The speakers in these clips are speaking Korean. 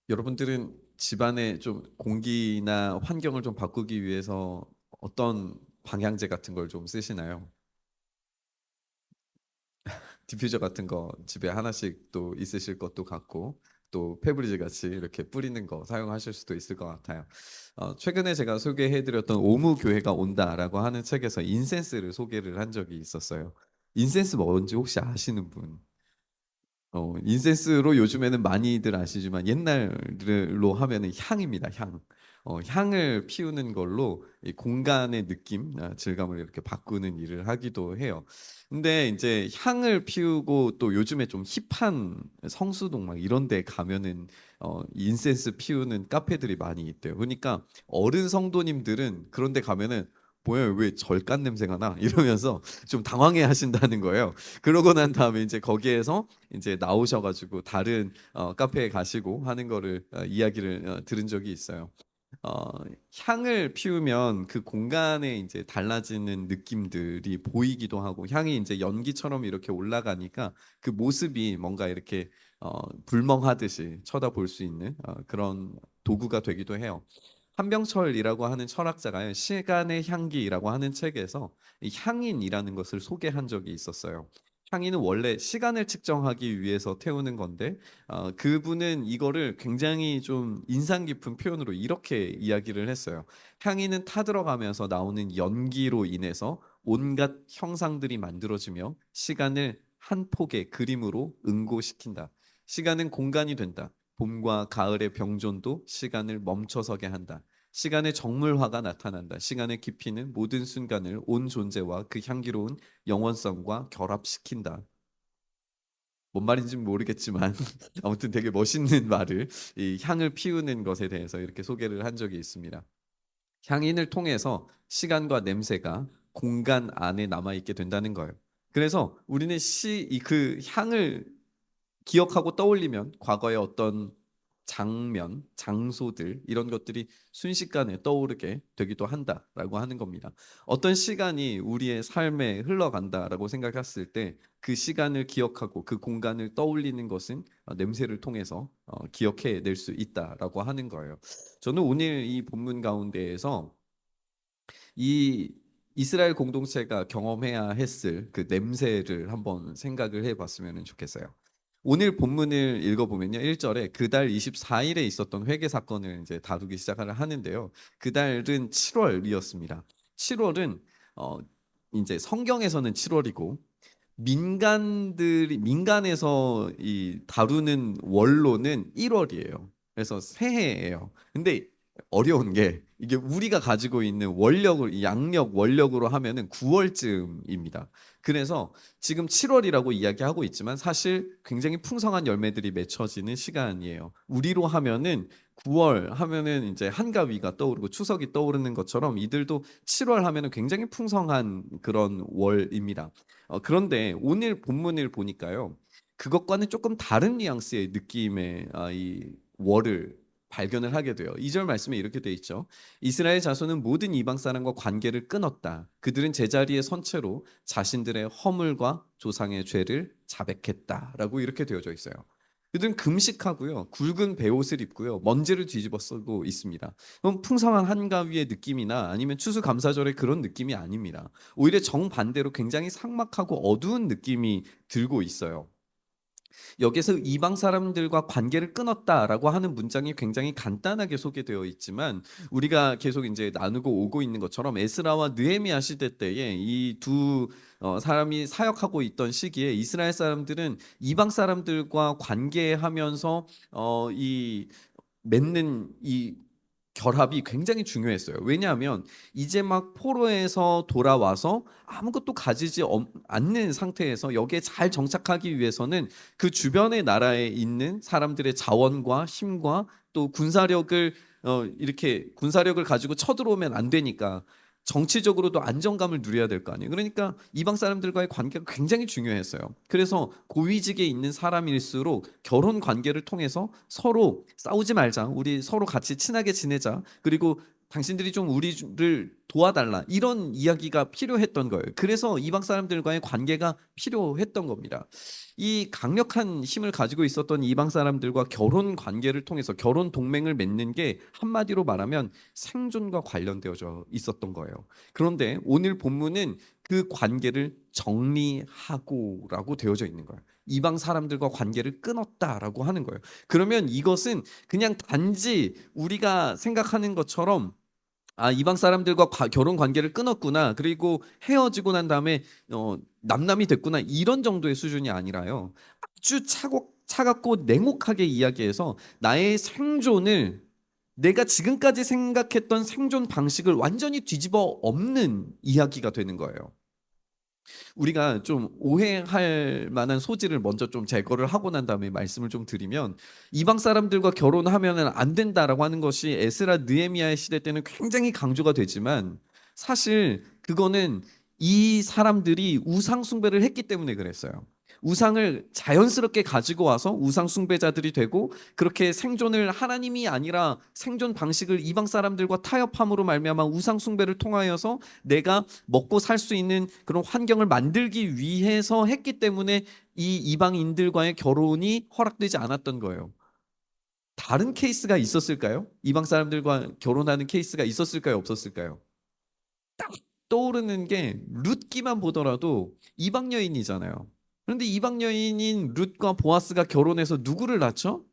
여러분들은 집안의 좀 공기나 환경을 좀 바꾸기 위해서 어떤 방향제 같은 걸 좀 쓰시나요? 디퓨저 같은 거 집에 하나씩 또 있으실 것도 같고, 또 페브리즈 같이 이렇게 뿌리는 거 사용하실 수도 있을 것 같아요. 최근에 제가 소개해 드렸던 "오무 교회가 온다."라고 하는 책에서 인센스를 소개를 한 적이 있었어요. 인센스 뭔지 혹시 아시는 분? 인센스로 요즘에는 많이들 아시지만 옛날로 하면은 향입니다, 향. 향을 피우는 걸로 이 공간의 느낌, 질감을 이렇게 바꾸는 일을 하기도 해요. 근데 인제 향을 피우고 또 요즘에 좀 힙한 성수동 막 이런 데 가면은 인센스 피우는 카페들이 많이 있대요. 그러니까 어른 성도님들은 그런 데 가면은 "뭐야, 왜 절간 냄새가 나?" 이러면서 좀 당황해 하신다는 거예요. 그러고 난 다음에 인제 거기에서 인제 나오셔 가지고 다른 카페에 가시고 하는 거를 이야기를 들은 적이 있어요. 어 향을 피우면 그 공간에 인제 달라지는 느낌들이 보이기도 하고, 향이 인제 연기처럼 이렇게 올라가니까 그 모습이 뭔가 이렇게 불멍하듯이 쳐다볼 수 있는 그런 도구가 되기도 해요. 한병철이라고 하는 철학자가요, 시간의 향기라고 하는 책에서 이 향인이라는 것을 소개한 적이 있었어요. 향인은 원래 시간을 측정하기 위해서 태우는 건데, 그분은 이거를 굉장히 좀 인상 깊은 표현으로 이렇게 이야기를 했어요. "향인은 타들어가면서 나오는 연기로 인해서 온갖 형상들이 만들어지며 시간을 한 폭의 그림으로 응고시킨다. 시간은 공간이 된다. 봄과 가을의 병존도 시간을 멈춰서게 한다. 시간의 정물화가 나타난다. 시간의 깊이는 모든 순간을 온 존재와 그 향기로운 영원성과 결합시킨다." 뭔 말인지는 모르겠지만 아무튼 되게 멋있는 말을, 이 향을 피우는 것에 대해서 이렇게 소개를 한 적이 있습니다. 향인을 통해서 시간과 냄새가 공간 안에 남아 있게 된다는 거예요. 그래서 우리는 그 향을 기억하고 떠올리면 과거의 어떤 장면, 장소들, 이런 것들이 순식간에 떠오르게 되기도 한다라고 하는 겁니다. 어떤 시간이 우리의 삶에 흘러간다라고 생각했을 때 그 시간을 기억하고 그 공간을 떠올리는 것은 냄새를 통해서 기억해 낼 수 있다라고 하는 거예요. 저는 오늘 이 본문 가운데에서 이 이스라엘 공동체가 경험해야 했을 그 냄새를 한번 생각을 해 봤으면은 좋겠어요. 오늘 본문을 읽어 보면요. 1 절에 그달 24 일에 있었던 회개 사건을 인제 다루기 시작을 하는데요. 그달은 7 월이었습니다. 7 월은 어 인제 성경에서는 7 월이고, 민간에서 이 다루는 월로는 1 월이에요. 그래서 새해예요. 근데 어려운 게, 이게 우리가 가지고 있는 원력을, 이 양력 원력으로 하면은 9 월쯤입니다. 그래서 지금 7 월이라고 이야기하고 있지만 사실 굉장히 풍성한 열매들이 맺혀지는 시간이에요. 우리로 하면은 9월 하면은 인제 한가위가 떠오르고 추석이 떠오르는 것처럼 이들도 7월 하면은 굉장히 풍성한 그런 월입니다. 그런데 오늘 본문을 보니까요, 그것과는 조금 다른 뉘앙스의 느낌의 이 월을 발견을 하게 돼요. 2절 말씀에 이렇게 돼 있죠. "이스라엘 자손은 모든 이방 사람과 관계를 끊었다. 그들은 제자리에 선 채로 자신들의 허물과 조상의 죄를 자백했다."라고 이렇게 되어져 있어요. 그들은 금식하고요, 굵은 베옷을 입고요, 먼지를 뒤집어 쓰고 있습니다. 그럼 풍성한 한가위의 느낌이나 아니면 추수감사절의 그런 느낌이 아닙니다. 오히려 정반대로 굉장히 삭막하고 어두운 느낌이 들고 있어요. 여기서 "이방 사람들과 관계를 끊었다."라고 하는 문장이 굉장히 간단하게 소개되어 있지만, 우리가 계속 인제 나누고 오고 있는 것처럼 에스라와 느헤미야 시대 때에 이 두 사람이 사역하고 있던 시기에 이스라엘 사람들은 이방 사람들과 관계하면서 이 맺는 이 결합이 굉장히 중요했어요. 왜냐하면 이제 막 포로에서 돌아와서 아무것도 가지지 않는 상태에서 여기에 잘 정착하기 위해서는 그 주변의 나라에 있는 사람들의 자원과 힘과 또 이렇게 군사력을 가지고 쳐들어오면 안 되니까 정치적으로도 안정감을 누려야 될 거 아니에요. 그러니까 이방 사람들과의 관계가 굉장히 중요했어요. 그래서 고위직에 있는 사람일수록 결혼 관계를 통해서 서로 "싸우지 말자. 우리 서로 같이 친하게 지내자." 그리고 당신들이 좀 우리를 도와달라. 이런 이야기가 필요했던 거예요. 그래서 이방 사람들과의 관계가 필요했던 겁니다. 이 강력한 힘을 가지고 있었던 이방 사람들과 결혼 관계를 통해서 결혼 동맹을 맺는 게 한마디로 말하면 생존과 관련되어져 있었던 거예요. 그런데 오늘 본문은 그 관계를 정리하고라고 되어져 있는 거예요. 이방 사람들과 관계를 끊었다라고 하는 거예요. 그러면 이것은 그냥 단지 우리가 생각하는 것처럼 이방 사람들과 결혼 관계를 끊었구나. 그리고 헤어지고 난 다음에 남남이 됐구나. 이런 정도의 수준이 아니라요. 아주 차갑고 냉혹하게 이야기해서 나의 생존을 내가 지금까지 생각했던 생존 방식을 완전히 뒤집어 엎는 이야기가 되는 거예요. 우리가 좀 오해할 만한 소지를 먼저 좀 제거를 하고 난 다음에 말씀을 좀 드리면 이방 사람들과 결혼하면은 안 된다라고 하는 것이 에스라 느헤미야의 시대 때는 굉장히 강조가 되지만 사실 그거는 이 사람들이 우상 숭배를 했기 때문에 그랬어요. 우상을 자연스럽게 가지고 와서 우상 숭배자들이 되고 그렇게 생존을 하나님이 아니라 생존 방식을 이방 사람들과 타협함으로 말미암아 우상 숭배를 통하여서 내가 먹고 살 수 있는 그런 환경을 만들기 위해서 했기 때문에 이 이방인들과의 결혼이 허락되지 않았던 거예요. 다른 케이스가 있었을까요? 이방 사람들과 결혼하는 케이스가 있었을까요? 없었을까요? 딱 떠오르는 게 룻기만 보더라도 이방 여인이잖아요. 그런데 이방 여인인 룻과 보아스가 결혼해서 누구를 낳죠?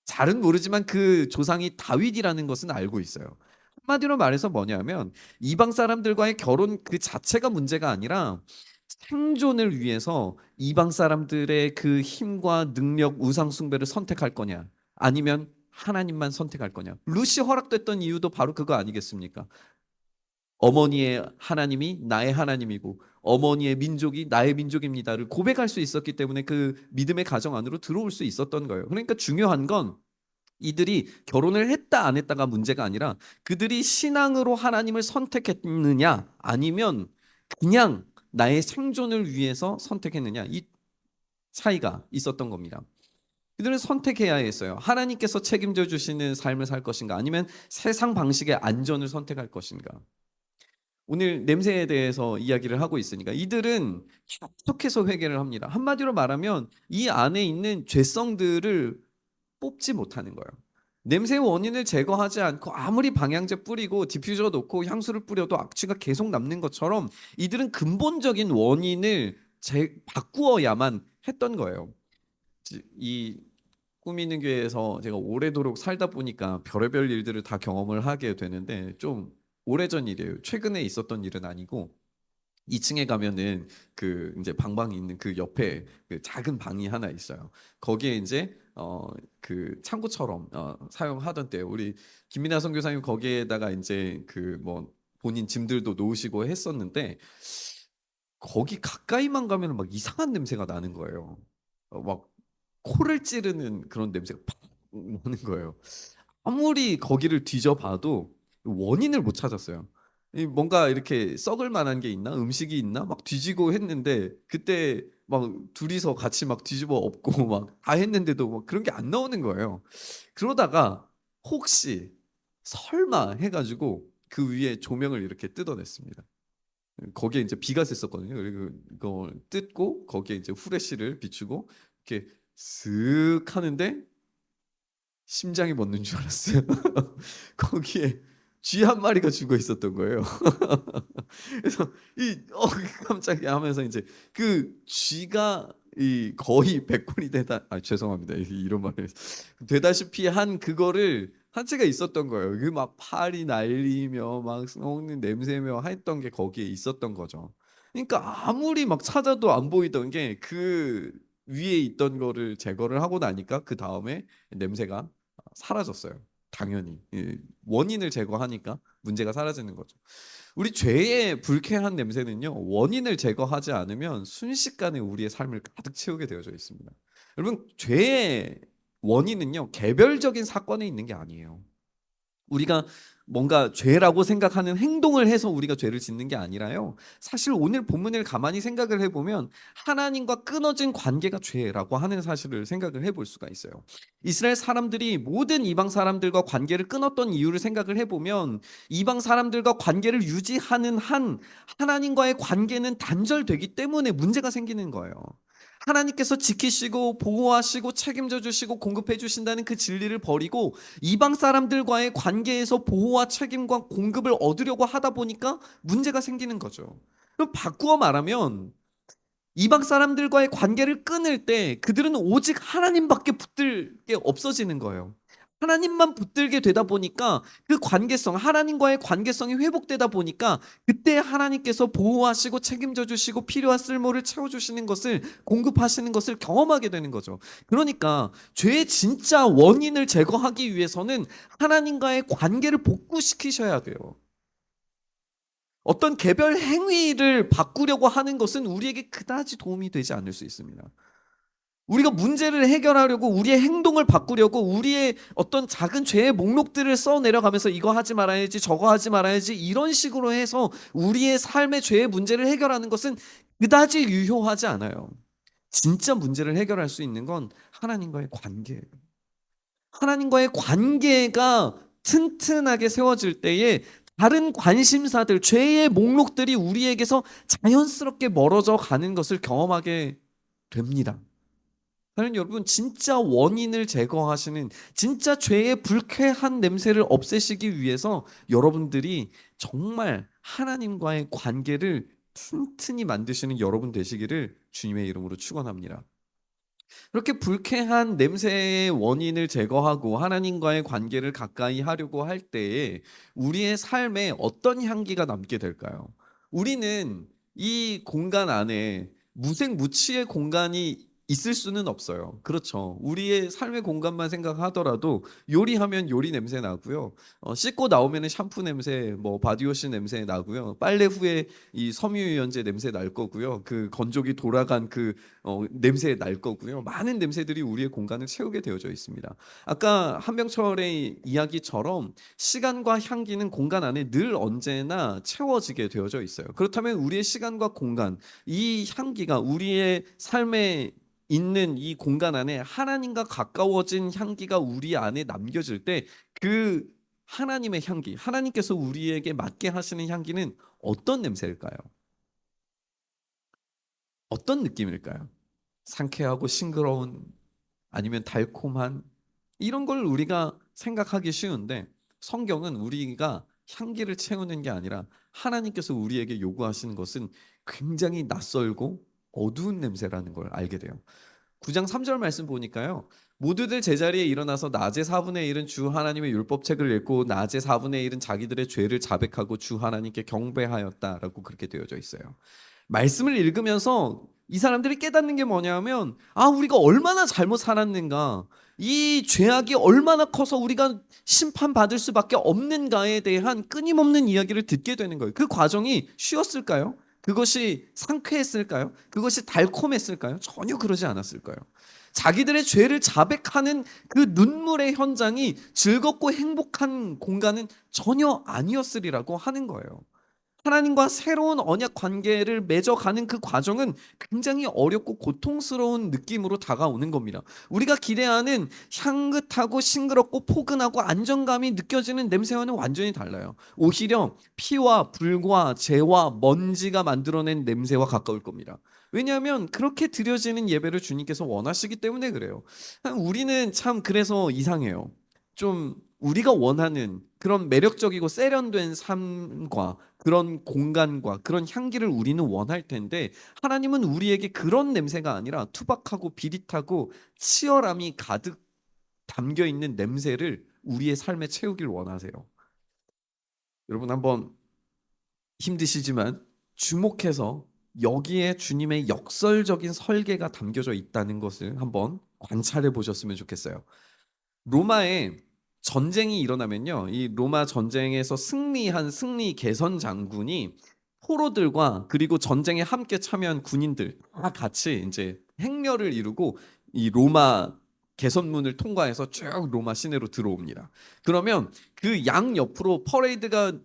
잘은 모르지만 그 조상이 다윗이라는 것은 알고 있어요. 한마디로 말해서 뭐냐면 이방 사람들과의 결혼 그 자체가 문제가 아니라 생존을 위해서 이방 사람들의 그 힘과 능력, 우상 숭배를 선택할 거냐 아니면 하나님만 선택할 거냐. 룻이 허락됐던 이유도 바로 그거 아니겠습니까? 어머니의 하나님이 나의 하나님이고 어머니의 민족이 나의 민족입니다를 고백할 수 있었기 때문에 그 믿음의 가정 안으로 들어올 수 있었던 거예요. 그러니까 중요한 건 이들이 결혼을 했다 안 했다가 문제가 아니라 그들이 신앙으로 하나님을 선택했느냐 아니면 그냥 나의 생존을 위해서 선택했느냐 이 차이가 있었던 겁니다. 그들은 선택해야 했어요. 하나님께서 책임져 주시는 삶을 살 것인가 아니면 세상 방식의 안전을 선택할 것인가. 오늘 냄새에 대해서 이야기를 하고 있으니까 이들은 계속해서 회개를 합니다. 한마디로 말하면 이 안에 있는 죄성들을 뽑지 못하는 거예요. 냄새의 원인을 제거하지 않고 아무리 방향제 뿌리고 디퓨저 놓고 향수를 뿌려도 악취가 계속 남는 것처럼 이들은 근본적인 원인을 바꾸어야만 했던 거예요. 이 꾸미는 교회에서 제가 오래도록 살다 보니까 별의별 일들을 다 경험을 하게 되는데 좀 오래전 일이에요. 최근에 있었던 일은 아니고 2층에 가면은 그 이제 방방이 있는 그 옆에 그 작은 방이 하나 있어요. 거기에 이제 그 창고처럼 사용하던 때 우리 김민아 선교사님 거기에다가 이제 그 뭐 본인 짐들도 놓으시고 했었는데 거기 가까이만 가면 막 이상한 냄새가 나는 거예요. 막 코를 찌르는 그런 냄새가 팍 나는 거예요. 아무리 거기를 뒤져봐도 원인을 못 찾았어요. 뭔가 이렇게 썩을 만한 게 있나? 음식이 있나? 막 뒤지고 했는데 그때 막 둘이서 같이 막 뒤집어 엎고 막 다 했는데도 막 그런 게 안 나오는 거예요. 그러다가 혹시 설마 해가지고 그 위에 조명을 이렇게 뜯어냈습니다. 거기에 이제 비가 샜었거든요. 그리고 이걸 뜯고 거기에 이제 후레쉬를 비추고 이렇게 슥 하는데 심장이 멎는 줄 알았어요. 거기에 쥐 한 마리가 죽어 있었던 거예요. 그래서 깜짝이야 하면서 이제 그 쥐가 이 거의 100번이 되다 죄송합니다. 이런 말을 되다시피 한 그거를 한 채가 있었던 거예요. 그 막 팔이 날리며 막 썩는 냄새며 했던 게 거기에 있었던 거죠. 그러니까 아무리 막 찾아도 안 보이던 게 그 위에 있던 거를 제거를 하고 나니까 그다음에 냄새가 사라졌어요. 당연히 원인을 제거하니까 문제가 사라지는 거죠. 우리 죄의 불쾌한 냄새는요 원인을 제거하지 않으면 순식간에 우리의 삶을 가득 채우게 되어져 있습니다. 여러분 죄의 원인은요 개별적인 사건에 있는 게 아니에요. 우리가 뭔가 죄라고 생각하는 행동을 해서 우리가 죄를 짓는 게 아니라요. 사실 오늘 본문을 가만히 생각을 해 보면 하나님과 끊어진 관계가 죄라고 하는 사실을 생각을 해볼 수가 있어요. 이스라엘 사람들이 모든 이방 사람들과 관계를 끊었던 이유를 생각을 해 보면 이방 사람들과 관계를 유지하는 한 하나님과의 관계는 단절되기 때문에 문제가 생기는 거예요. 하나님께서 지키시고 보호하시고 책임져 주시고 공급해 주신다는 그 진리를 버리고 이방 사람들과의 관계에서 보호와 책임과 공급을 얻으려고 하다 보니까 문제가 생기는 거죠. 그럼 바꾸어 말하면 이방 사람들과의 관계를 끊을 때 그들은 오직 하나님밖에 붙들 게 없어지는 거예요. 하나님만 붙들게 되다 보니까 그 관계성, 하나님과의 관계성이 회복되다 보니까 그때 하나님께서 보호하시고 책임져 주시고 필요한 쓸모를 채워 주시는 것을 공급하시는 것을 경험하게 되는 거죠. 그러니까 죄의 진짜 원인을 제거하기 위해서는 하나님과의 관계를 복구시키셔야 돼요. 어떤 개별 행위를 바꾸려고 하는 것은 우리에게 그다지 도움이 되지 않을 수 있습니다. 우리가 문제를 해결하려고 우리의 행동을 바꾸려고 우리의 어떤 작은 죄의 목록들을 써 내려가면서 이거 하지 말아야지 저거 하지 말아야지 이런 식으로 해서 우리의 삶의 죄의 문제를 해결하는 것은 그다지 유효하지 않아요. 진짜 문제를 해결할 수 있는 건 하나님과의 관계예요. 하나님과의 관계가 튼튼하게 세워질 때에 다른 관심사들, 죄의 목록들이 우리에게서 자연스럽게 멀어져 가는 것을 경험하게 됩니다. 사랑하는 여러분, 진짜 원인을 제거하시는 진짜 죄의 불쾌한 냄새를 없애시기 위해서 여러분들이 정말 하나님과의 관계를 튼튼히 만드시는 여러분 되시기를 주님의 이름으로 축원합니다. 그렇게 불쾌한 냄새의 원인을 제거하고 하나님과의 관계를 가까이 하려고 할 때에 우리의 삶에 어떤 향기가 남게 될까요? 우리는 이 공간 안에 무색무취의 공간이 있을 수는 없어요. 그렇죠. 우리의 삶의 공간만 생각하더라도 요리하면 요리 냄새 나고요. 씻고 나오면은 샴푸 냄새, 뭐 바디워시 냄새 나고요. 빨래 후에 이 섬유유연제 냄새 날 거고요. 그 건조기 돌아간 그 냄새 날 거고요. 많은 냄새들이 우리의 공간을 채우게 되어져 있습니다. 아까 한병철의 이야기처럼 시간과 향기는 공간 안에 늘 언제나 채워지게 되어져 있어요. 그렇다면 우리의 시간과 공간, 이 향기가 우리의 삶에 있는 이 공간 안에 하나님과 가까워진 향기가 우리 안에 남겨질 때 그 하나님의 향기, 하나님께서 우리에게 맡게 하시는 향기는 어떤 냄새일까요? 어떤 느낌일까요? 상쾌하고 싱그러운 아니면 달콤한 이런 걸 우리가 생각하기 쉬운데 성경은 우리가 향기를 채우는 게 아니라 하나님께서 우리에게 요구하시는 것은 굉장히 낯설고 어두운 냄새라는 걸 알게 돼요. 9장 3절 말씀 보니까요. 모두들 제자리에 일어나서 낮에 4분의 1은 주 하나님의 율법책을 읽고 낮에 4분의 1은 자기들의 죄를 자백하고 주 하나님께 경배하였다라고 그렇게 되어져 있어요. 말씀을 읽으면서 이 사람들이 깨닫는 게 뭐냐면 우리가 얼마나 잘못 살았는가. 이 죄악이 얼마나 커서 우리가 심판받을 수밖에 없는가에 대한 끊임없는 이야기를 듣게 되는 거예요. 그 과정이 쉬웠을까요? 그것이 상쾌했을까요? 그것이 달콤했을까요? 전혀 그러지 않았을 거예요. 자기들의 죄를 자백하는 그 눈물의 현장이 즐겁고 행복한 공간은 전혀 아니었으리라고 하는 거예요. 하나님과 새로운 언약 관계를 맺어가는 그 과정은 굉장히 어렵고 고통스러운 느낌으로 다가오는 겁니다. 우리가 기대하는 향긋하고 싱그럽고 포근하고 안정감이 느껴지는 냄새와는 완전히 달라요. 오히려 피와 불과 재와 먼지가 만들어낸 냄새와 가까울 겁니다. 왜냐하면 그렇게 드려지는 예배를 주님께서 원하시기 때문에 그래요. 우리는 참 그래서 이상해요. 좀 우리가 원하는 그런 매력적이고 세련된 삶과 그런 공간과 그런 향기를 우리는 원할 텐데 하나님은 우리에게 그런 냄새가 아니라 투박하고 비릿하고 치열함이 가득 담겨 있는 냄새를 우리의 삶에 채우길 원하세요. 여러분 한번 힘드시지만 주목해서 여기에 주님의 역설적인 설계가 담겨져 있다는 것을 한번 관찰해 보셨으면 좋겠어요. 로마에 전쟁이 일어나면요. 이 로마 전쟁에서 승리한 승리 개선 장군이 포로들과 그리고 전쟁에 함께 참여한 군인들 다 같이 이제 행렬을 이루고 이 로마 개선문을 통과해서 쭉 로마 시내로 들어옵니다. 그러면 그 양 옆으로 퍼레이드가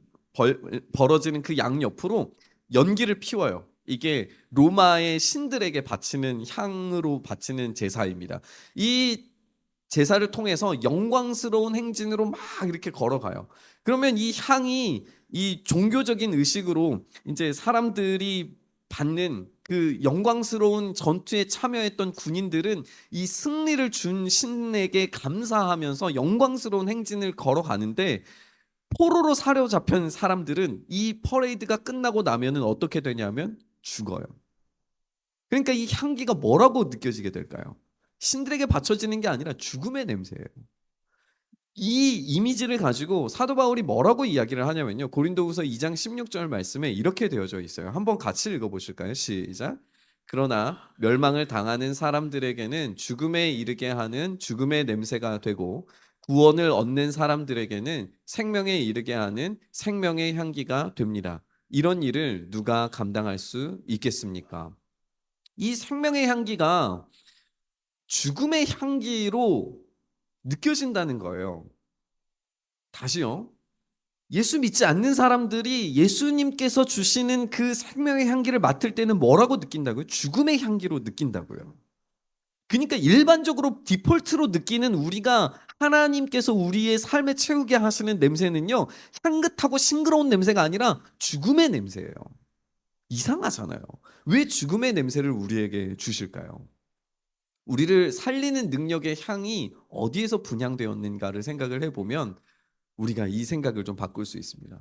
벌어지는 그 양 옆으로 연기를 피워요. 이게 로마의 신들에게 바치는 향으로 바치는 제사입니다. 이 제사를 통해서 영광스러운 행진으로 막 이렇게 걸어가요. 그러면 이 향이 이 종교적인 의식으로 이제 사람들이 받는 그 영광스러운 전투에 참여했던 군인들은 이 승리를 준 신에게 감사하면서 영광스러운 행진을 걸어가는데, 포로로 사로잡힌 사람들은 이 퍼레이드가 끝나고 나면은 어떻게 되냐면 죽어요. 그러니까 이 향기가 뭐라고 느껴지게 될까요? 신들에게 바쳐지는 게 아니라 죽음의 냄새예요. 이 이미지를 가지고 사도 바울이 뭐라고 이야기를 하냐면요. 고린도후서 2장 16절 말씀에 이렇게 되어져 있어요. 한번 같이 읽어보실까요? 시작. 그러나 멸망을 당하는 사람들에게는 죽음에 이르게 하는 죽음의 냄새가 되고, 구원을 얻는 사람들에게는 생명에 이르게 하는 생명의 향기가 됩니다. 이런 일을 누가 감당할 수 있겠습니까? 이 생명의 향기가 죽음의 향기로 느껴진다는 거예요. 다시요. 예수 믿지 않는 사람들이 예수님께서 주시는 그 생명의 향기를 맡을 때는 뭐라고 느낀다고요? 죽음의 향기로 느낀다고요. 그러니까 일반적으로 디폴트로 느끼는 우리가 하나님께서 우리의 삶에 채우게 하시는 냄새는요, 향긋하고 싱그러운 냄새가 아니라 죽음의 냄새예요. 이상하잖아요. 왜 죽음의 냄새를 우리에게 주실까요? 우리를 살리는 능력의 향이 어디에서 분향되었는가를 생각을 해보면 우리가 이 생각을 좀 바꿀 수 있습니다.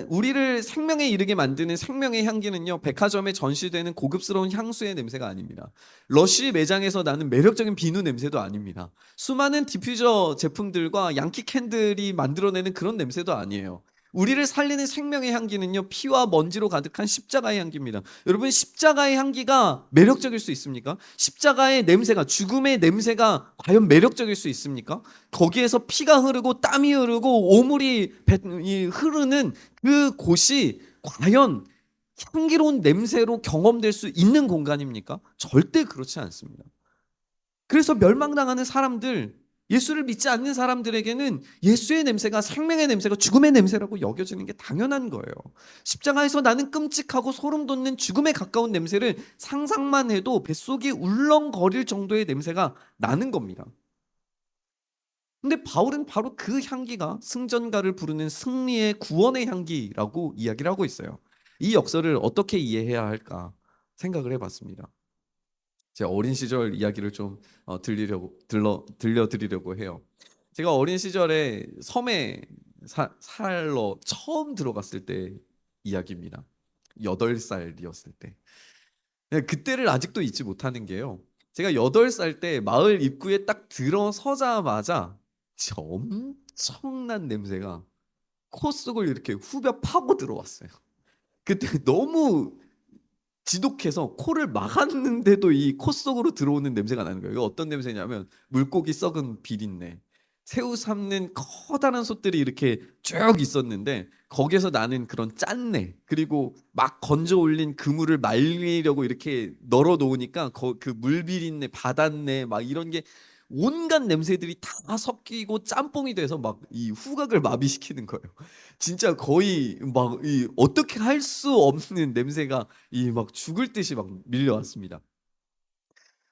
우리를 생명에 이르게 만드는 생명의 향기는요, 백화점에 전시되는 고급스러운 향수의 냄새가 아닙니다. 러쉬 매장에서 나는 매력적인 비누 냄새도 아닙니다. 수많은 디퓨저 제품들과 양키 캔들이 만들어내는 그런 냄새도 아니에요. 우리를 살리는 생명의 향기는요, 피와 먼지로 가득한 십자가의 향기입니다. 여러분, 십자가의 향기가 매력적일 수 있습니까? 십자가의 냄새가, 죽음의 냄새가 과연 매력적일 수 있습니까? 거기에서 피가 흐르고 땀이 흐르고 오물이 흐르는 그 곳이 과연 향기로운 냄새로 경험될 수 있는 공간입니까? 절대 그렇지 않습니다. 그래서 멸망당하는 사람들, 예수를 믿지 않는 사람들에게는 예수의 냄새가 생명의 냄새가 죽음의 냄새라고 여겨지는 게 당연한 거예요. 십자가에서 나는 끔찍하고 소름 돋는 죽음에 가까운 냄새를 상상만 해도 뱃속이 울렁거릴 정도의 냄새가 나는 겁니다. 근데 바울은 바로 그 향기가 승전가를 부르는 승리의 구원의 향기라고 이야기를 하고 있어요. 이 역설을 어떻게 이해해야 할까 생각을 해봤습니다. 제 어린 시절 이야기를 좀 들려드리려고 해요. 제가 어린 시절에 섬에 살러 처음 들어갔을 때 이야기입니다. 8살이었을 때. 그때를 아직도 잊지 못하는 게요. 제가 8살 때 마을 입구에 딱 들어서자마자 진짜 엄청난 냄새가 코 속을 이렇게 후벼 파고 들어왔어요. 그때 너무 지독해서 코를 막았는데도 이 코 속으로 들어오는 냄새가 나는 거예요. 이거 어떤 냄새냐면 물고기 썩은 비린내, 새우 삶는 커다란 솥들이 이렇게 쭉 있었는데 거기에서 나는 그런 짠내, 그리고 막 건져 올린 그물을 말리려고 이렇게 널어 놓으니까 그 물비린내, 바닷내 막 이런 게 온갖 냄새들이 다 섞이고 짬뽕이 돼서 막 이 후각을 마비시키는 거예요. 진짜 거의 막 이 어떻게 할 수 없는 냄새가 이 막 죽을 듯이 막 밀려왔습니다.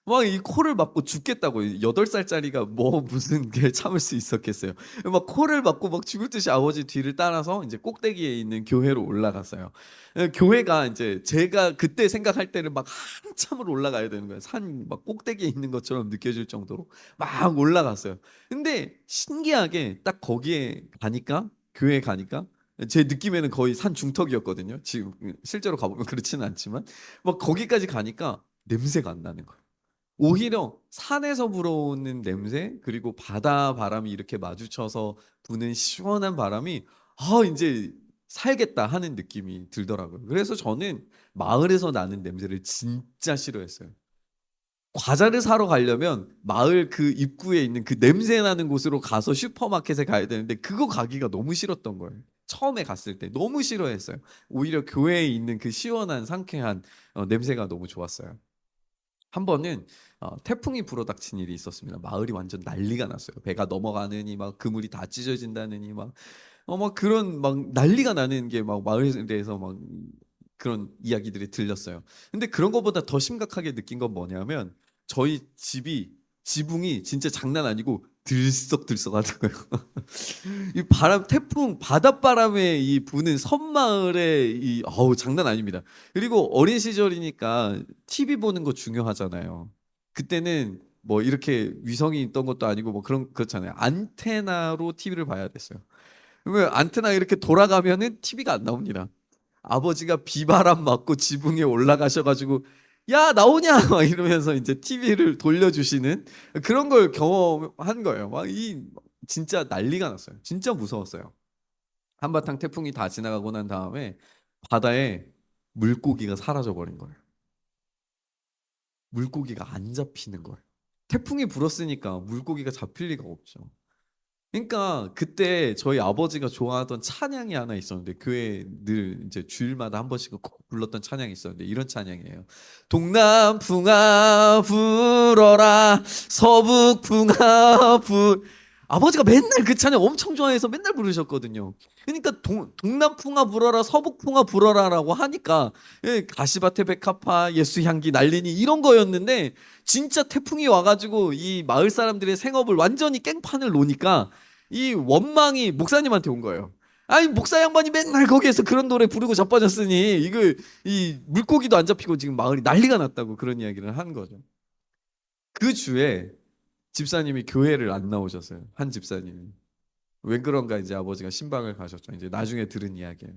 막 이 코를 막고 죽겠다고. 8살짜리가 뭐 무슨 게 참을 수 있었겠어요. 막 코를 막고 막 죽을 듯이 아버지 뒤를 따라서 이제 꼭대기에 있는 교회로 올라갔어요. 교회가 이제 제가 그때 생각할 때는 막 한참을 올라가야 되는 거예요. 산 막 꼭대기에 있는 것처럼 느껴질 정도로 막 올라갔어요. 근데 신기하게 딱 거기에 가니까, 교회에 가니까 제 느낌에는 거의 산 중턱이었거든요. 지금 실제로 가보면 그렇지는 않지만 막 거기까지 가니까 냄새가 안 나는 거예요. 오히려 산에서 불어오는 냄새, 그리고 바다 바람이 이렇게 마주쳐서 부는 시원한 바람이 '아 인제 살겠다.' 하는 느낌이 들더라고요. 그래서 저는 마을에서 나는 냄새를 진짜 싫어했어요. 과자를 사러 가려면 마을 그 입구에 있는 그 냄새 나는 곳으로 가서 슈퍼마켓에 가야 되는데 그거 가기가 너무 싫었던 거예요. 처음에 갔을 때 너무 싫어했어요. 오히려 교회에 있는 그 시원한 상쾌한 냄새가 너무 좋았어요. 한 번은 태풍이 불어닥친 일이 있었습니다. 마을이 완전 난리가 났어요. 배가 넘어가느니 막 그물이 다 찢어진다느니 막 그런 막 난리가 나는 게 막 마을에서 막 그런 이야기들이 들렸어요. 근데 그런 것보다 더 심각하게 느낀 건 뭐냐면 저희 집이 지붕이 진짜 장난 아니고 들썩들썩하더라고요. 이 바람 태풍 바닷바람에 이 부는 섬마을에 이 어우 장난 아닙니다. 그리고 어린 시절이니까 TV 보는 거 중요하잖아요. 그때는 뭐 이렇게 위성이 있던 것도 아니고 뭐 그렇잖아요. 안테나로 TV를 봐야 됐어요. 그러면 안테나 이렇게 돌아가면은 TV가 안 나옵니다. 아버지가 비바람 맞고 지붕에 올라가셔 가지고 "야 나오냐?" 막 이러면서 이제 TV를 돌려주시는 그런 걸 경험한 거예요. 막 진짜 난리가 났어요. 진짜 무서웠어요. 한바탕 태풍이 다 지나가고 난 다음에 바다에 물고기가 사라져 버린 거예요. 물고기가 안 잡히는 거예요. 태풍이 불었으니까 물고기가 잡힐 리가 없죠. 그러니까 그때 저희 아버지가 좋아하던 찬양이 하나 있었는데 교회에 늘 이제 주일마다 한 번씩은 꼭 불렀던 찬양이 있었는데 이런 찬양이에요. 동남풍아 불어라 서북풍아 아버지가 맨날 그 찬양 엄청 좋아해서 맨날 부르셨거든요. 그러니까 동남풍아 불어라 서북풍아 불어라라고 하니까 예, 가시밭에 백합화 예수 향기 날리니 이런 거였는데 진짜 태풍이 와가지고 이 마을 사람들의 생업을 완전히 깽판을 놓으니까 이 원망이 목사님한테 온 거예요. 아니 목사 양반이 맨날 거기에서 그런 노래 부르고 자빠졌으니 이거 이 물고기도 안 잡히고 지금 마을이 난리가 났다고 그런 이야기를 한 거죠. 그 주에 집사님이 교회를 안 나오셨어요. 한 집사님이. 왜 그런가 이제 아버지가 신방을 가셨죠. 이제 나중에 들은 이야기예요.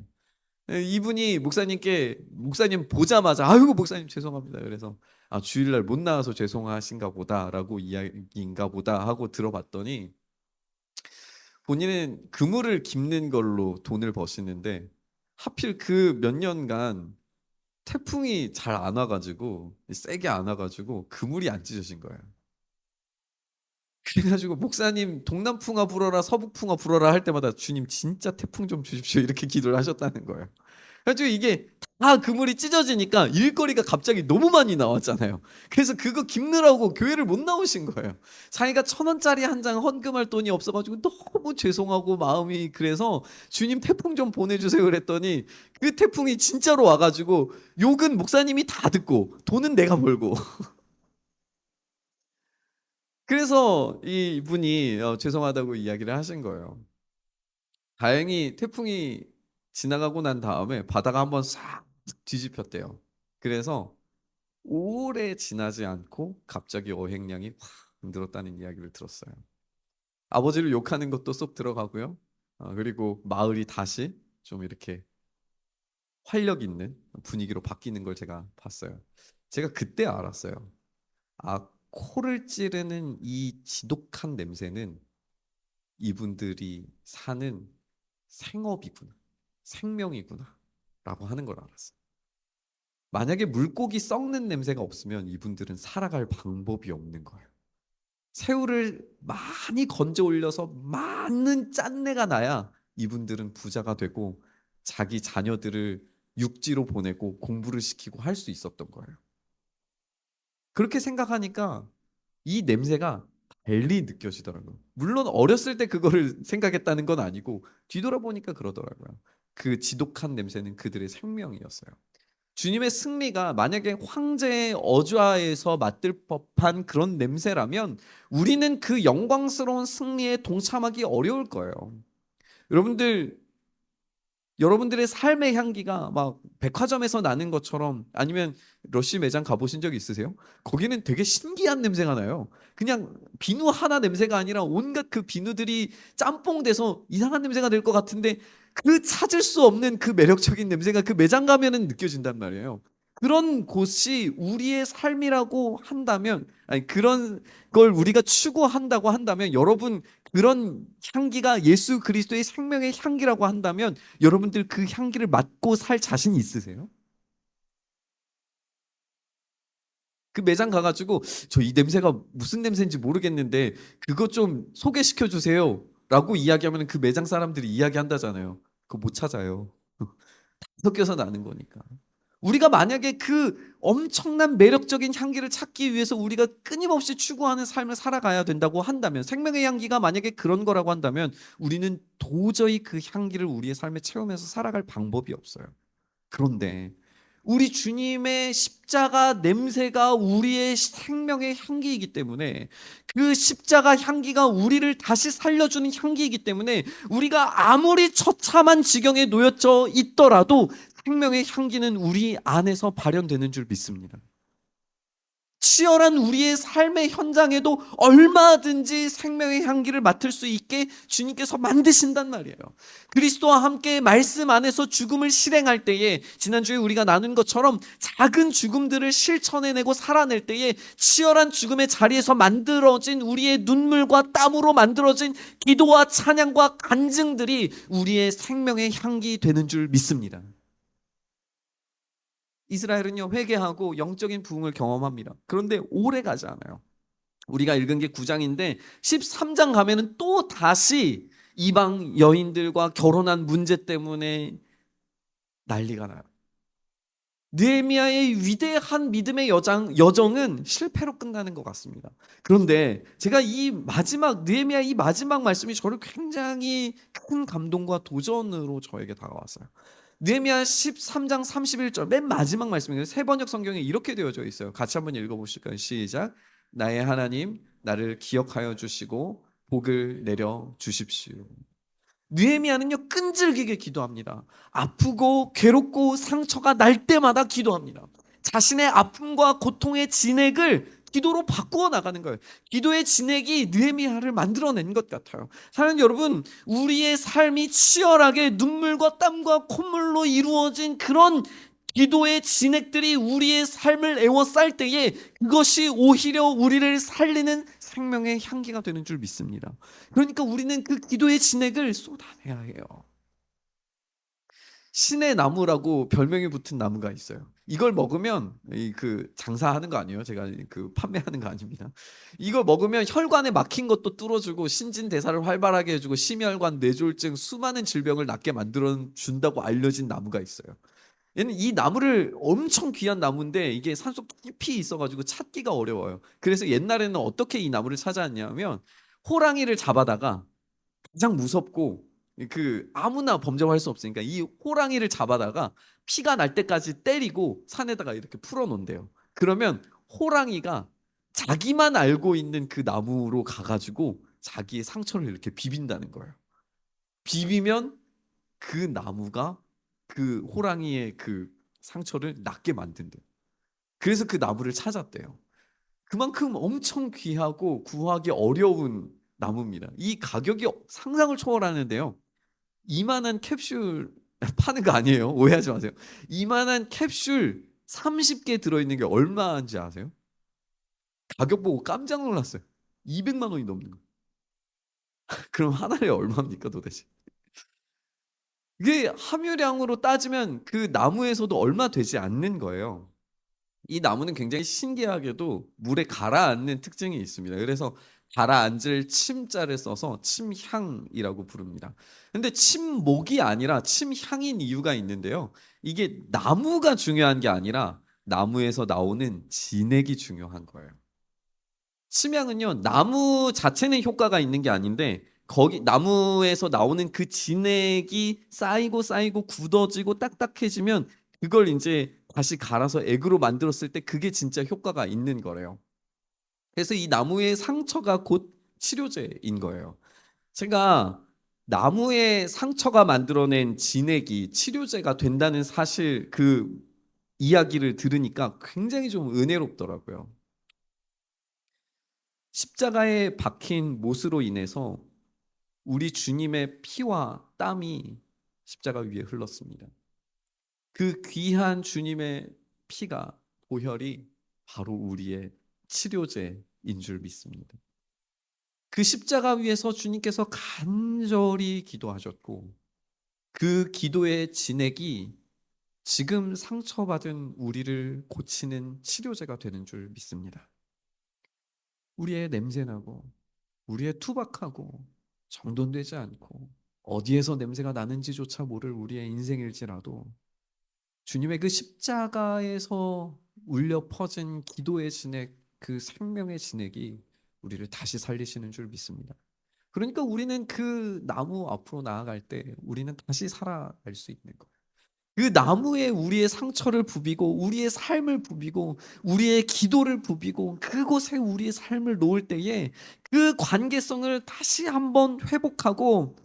예, 이분이 목사님 보자마자 아이고 목사님 죄송합니다. 그래서 아 주일날 못 나와서 죄송하신가 보다라고 이야기인가 보다 하고 들어봤더니 본인은 그물을 깁는 걸로 돈을 버시는데 하필 그 몇 년간 태풍이 잘 안 와가지고 세게 안 와가지고 그물이 안 찢어진 거예요. 그래가지고 목사님 동남풍아 불어라 서북풍아 불어라 할 때마다 주님 진짜 태풍 좀 주십시오 이렇게 기도를 하셨다는 거예요. 그래가지고 이게 다 그물이 찢어지니까 일거리가 갑자기 너무 많이 나왔잖아요. 그래서 그거 깁느라고 교회를 못 나오신 거예요. 자기가 1,000원짜리 한 장 헌금할 돈이 없어가지고 너무 죄송하고 마음이 그래서 주님 태풍 좀 보내주세요 그랬더니 그 태풍이 진짜로 와가지고 욕은 목사님이 다 듣고 돈은 내가 벌고 그래서 이분이 죄송하다고 이야기를 하신 거예요. 다행히 태풍이 지나가고 난 다음에 바다가 한번 싹 뒤집혔대요. 그래서 오래 지나지 않고 갑자기 어획량이 확 늘었다는 이야기를 들었어요. 아버지를 욕하는 것도 쏙 들어가고요. 그리고 마을이 다시 좀 이렇게 활력 있는 분위기로 바뀌는 걸 제가 봤어요. 제가 그때 알았어요. 아, 코를 찌르는 이 지독한 냄새는 이분들이 사는 생업이구나. 생명이구나. 라고 하는 걸 알았어요. 만약에 물고기 썩는 냄새가 없으면 이분들은 살아갈 방법이 없는 거예요. 새우를 많이 건져 올려서 많은 짠내가 나야 이분들은 부자가 되고 자기 자녀들을 육지로 보내고 공부를 시키고 할 수 있었던 거예요. 그렇게 생각하니까 이 냄새가 달리 느껴지더라고요. 물론 어렸을 때 그거를 생각했다는 건 아니고 뒤돌아보니까 그러더라고요. 그 지독한 냄새는 그들의 생명이었어요. 주님의 승리가 만약에 황제의 어좌에서 맡을 법한 그런 냄새라면 우리는 그 영광스러운 승리에 동참하기 어려울 거예요. 여러분들 여러분들의 삶의 향기가 막 백화점에서 나는 것처럼 아니면 러쉬 매장 가보신 적 있으세요? 거기는 되게 신기한 냄새가 나요. 그냥 비누 하나 냄새가 아니라 온갖 그 비누들이 짬뽕 돼서 이상한 냄새가 될 것 같은데 그 찾을 수 없는 그 매력적인 냄새가 그 매장 가면은 느껴진단 말이에요. 그런 곳이 우리의 삶이라고 한다면 아니 그런 걸 우리가 추구한다고 한다면 여러분 그런 향기가 예수 그리스도의 생명의 향기라고 한다면 여러분들 그 향기를 맡고 살 자신이 있으세요? 그 매장 가가지고 저 이 냄새가 무슨 냄새인지 모르겠는데 그거 좀 소개시켜 주세요 라고 이야기하면 그 매장 사람들이 이야기한다잖아요. 그거 못 찾아요. 섞여서 나는 거니까. 우리가 만약에 그 엄청난 매력적인 향기를 찾기 위해서 우리가 끊임없이 추구하는 삶을 살아가야 된다고 한다면, 생명의 향기가 만약에 그런 거라고 한다면 우리는 도저히 그 향기를 우리의 삶에 채우면서 살아갈 방법이 없어요. 그런데 우리 주님의 십자가 냄새가 우리의 생명의 향기이기 때문에, 그 십자가 향기가 우리를 다시 살려주는 향기이기 때문에 우리가 아무리 처참한 지경에 놓여져 있더라도 생명의 향기는 우리 안에서 발현되는 줄 믿습니다. 치열한 우리의 삶의 현장에도 얼마든지 생명의 향기를 맡을 수 있게 주님께서 만드신단 말이에요. 그리스도와 함께 말씀 안에서 죽음을 실행할 때에, 지난주에 우리가 나눈 것처럼 작은 죽음들을 실천해내고 살아낼 때에 치열한 죽음의 자리에서 만들어진 우리의 눈물과 땀으로 만들어진 기도와 찬양과 간증들이 우리의 생명의 향기 되는 줄 믿습니다. 이스라엘은요, 회개하고 영적인 부흥을 경험합니다. 그런데 오래 가지 않아요. 우리가 읽은 게 9장인데 13장 가면은 또 다시 이방 여인들과 결혼한 문제 때문에 난리가 나요. 느헤미야의 위대한 믿음의 여정은 실패로 끝나는 것 같습니다. 그런데 제가 느헤미야 이 마지막 말씀이 저를 굉장히 큰 감동과 도전으로 저에게 다가왔어요. 느헤미야 13장 31절 맨 마지막 말씀이에요. 세 번역 성경에 이렇게 되어져 있어요. 같이 한번 읽어보실까요? 시작. 나의 하나님, 나를 기억하여 주시고 복을 내려 주십시오. 느헤미야는요, 끈질기게 기도합니다. 아프고 괴롭고 상처가 날 때마다 기도합니다. 자신의 아픔과 고통의 진액을 기도로 바꾸어 나가는 거예요. 기도의 진액이 느헤미야를 만들어낸 것 같아요. 사랑하는 여러분, 우리의 삶이 치열하게 눈물과 땀과 콧물로 이루어진 그런 기도의 진액들이 우리의 삶을 에워쌀 때에 그것이 오히려 우리를 살리는 생명의 향기가 되는 줄 믿습니다. 그러니까 우리는 그 기도의 진액을 쏟아내야 해요. 신의 나무라고 별명이 붙은 나무가 있어요. 이걸 먹으면 그 장사하는 거 아니에요. 제가 그 판매하는 거 아닙니다. 이걸 먹으면 혈관에 막힌 것도 뚫어주고 신진대사를 활발하게 해주고 심혈관 뇌졸중 수많은 질병을 낫게 만들어 준다고 알려진 나무가 있어요. 얘는 이 나무를 엄청 귀한 나무인데 이게 산속 깊이 있어가지고 찾기가 어려워요. 그래서 옛날에는 어떻게 이 나무를 찾아왔냐면 호랑이를 잡아다가, 가장 무섭고 그 아무나 범죄할 수 없으니까 이 호랑이를 잡아다가 피가 날 때까지 때리고 산에다가 이렇게 풀어놓는데요. 그러면 호랑이가 자기만 알고 있는 그 나무로 가가지고 자기의 상처를 이렇게 비빈다는 거예요. 비비면 그 나무가 그 호랑이의 그 상처를 낫게 만든대요. 그래서 그 나무를 찾았대요. 그만큼 엄청 귀하고 구하기 어려운 나무입니다. 이 가격이 상상을 초월하는데요. 이만한 캡슐 파는 거 아니에요. 오해하지 마세요. 이만한 캡슐 30개 들어있는 게 얼마인지 아세요? 가격 보고 깜짝 놀랐어요. 200만 원이 넘는 거예요. 그럼 하나에 얼마입니까 도대체? 이게 함유량으로 따지면 그 나무에서도 얼마 되지 않는 거예요. 이 나무는 굉장히 신기하게도 물에 가라앉는 특징이 있습니다. 그래서 가라앉을 침자를 써서 침향이라고 부릅니다. 근데 침목이 아니라 침향인 이유가 있는데요. 이게 나무가 중요한 게 아니라 나무에서 나오는 진액이 중요한 거예요. 침향은요, 나무 자체는 효과가 있는 게 아닌데 거기 나무에서 나오는 그 진액이 쌓이고 쌓이고 굳어지고 딱딱해지면 그걸 이제 다시 갈아서 액으로 만들었을 때 그게 진짜 효과가 있는 거래요. 그래서 이 나무의 상처가 곧 치료제인 거예요. 제가 나무의 상처가 만들어낸 진액이 치료제가 된다는 사실, 그 이야기를 들으니까 굉장히 좀 은혜롭더라고요. 십자가에 박힌 못으로 인해서 우리 주님의 피와 땀이 십자가 위에 흘렀습니다. 그 귀한 주님의 피가, 보혈이 바로 우리의 치료제인 줄 믿습니다. 그 십자가 위에서 주님께서 간절히 기도하셨고 그 기도의 진액이 지금 상처받은 우리를 고치는 치료제가 되는 줄 믿습니다. 우리의 냄새나고 우리의 투박하고 정돈되지 않고 어디에서 냄새가 나는지조차 모를 우리의 인생일지라도 주님의 그 십자가에서 울려 퍼진 기도의 진액, 그 생명의 진액이 우리를 다시 살리시는 줄 믿습니다. 그러니까 우리는 그 나무 앞으로 나아갈 때 우리는 다시 살아날 수 있는 거예요. 그 나무에 우리의 상처를 부비고 우리의 삶을 부비고 우리의 기도를 부비고 그곳에 우리의 삶을 놓을 때에 그 관계성을 다시 한번 회복하고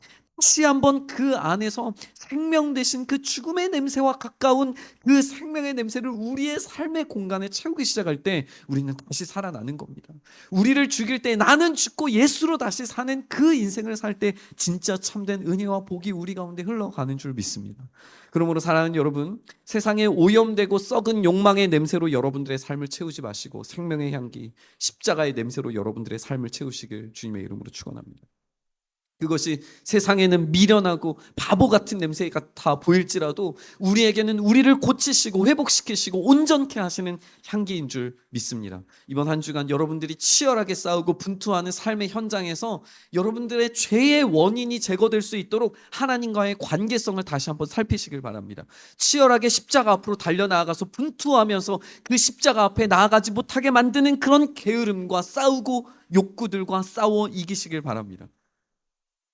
다시 한번 그 안에서 생명 대신 그 죽음의 냄새와 가까운 그 생명의 냄새를 우리의 삶의 공간에 채우기 시작할 때 우리는 다시 살아나는 겁니다. 우리를 죽일 때 나는 죽고 예수로 다시 사는 그 인생을 살 때 진짜 참된 은혜와 복이 우리 가운데 흘러가는 줄 믿습니다. 그러므로 사랑하는 여러분, 세상에 오염되고 썩은 욕망의 냄새로 여러분들의 삶을 채우지 마시고 생명의 향기, 십자가의 냄새로 여러분들의 삶을 채우시길 주님의 이름으로 축원합니다. 그것이 세상에는 미련하고 바보 같은 냄새 같아 보일지라도 우리에게는 우리를 고치시고 회복시키시고 온전케 하시는 향기인 줄 믿습니다. 이번 한 주간 여러분들이 치열하게 싸우고 분투하는 삶의 현장에서 여러분들의 죄의 원인이 제거될 수 있도록 하나님과의 관계성을 다시 한번 살피시길 바랍니다. 치열하게 십자가 앞으로 달려나가서 분투하면서 그 십자가 앞에 나아가지 못하게 만드는 그런 게으름과 싸우고 욕구들과 싸워 이기시길 바랍니다.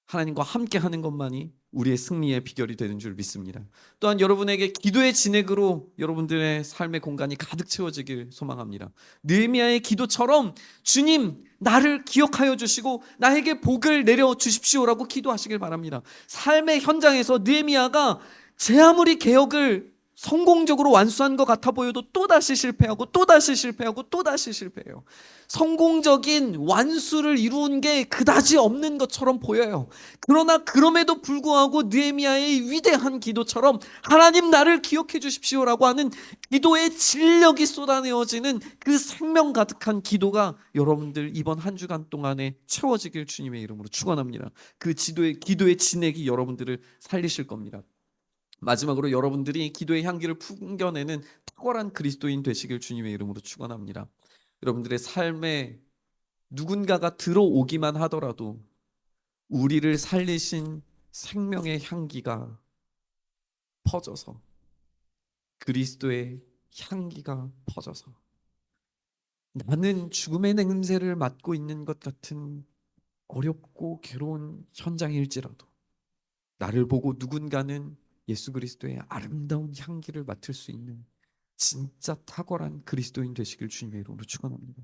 하나님과 함께 하는 것만이 우리의 승리의 비결이 되는 줄 믿습니다. 또한 여러분에게 기도의 진액으로 여러분들의 삶의 공간이 가득 채워지길 소망합니다. 느헤미야의 기도처럼 주님 나를 기억하여 주시고 나에게 복을 내려 주십시오라고 기도하시길 바랍니다. 삶의 현장에서 느헤미야가 제 아무리 개혁을 성공적으로 완수한 것 같아 보여도 또다시 실패하고 또다시 실패하고 또다시 실패해요. 성공적인 완수를 이룬 게 그다지 없는 것처럼 보여요. 그러나 그럼에도 불구하고 느헤미야의 위대한 기도처럼 하나님 나를 기억해 주십시오라고 하는 기도의 진력이 쏟아내어지는 그 생명 가득한 기도가 여러분들 이번 한 주간 동안에 채워지길 주님의 이름으로 축원합니다. 그 기도의 진액이 여러분들을 살리실 겁니다. 마지막으로 여러분들이 기도의 향기를 풍겨내는 탁월한 그리스도인 되시길 주님의 이름으로 축원합니다. 여러분들의 삶에 누군가가 들어오기만 하더라도 우리를 살리신 생명의 향기가 퍼져서 그리스도의 향기가 퍼져서 나는 죽음의 냄새를 맡고 있는 것 같은 어렵고 괴로운 현장일지라도 나를 보고 누군가는 예수 그리스도의 아름다운 향기를 맡을 수 있는 진짜 탁월한 그리스도인 되시길 주님의 이름으로 축원합니다.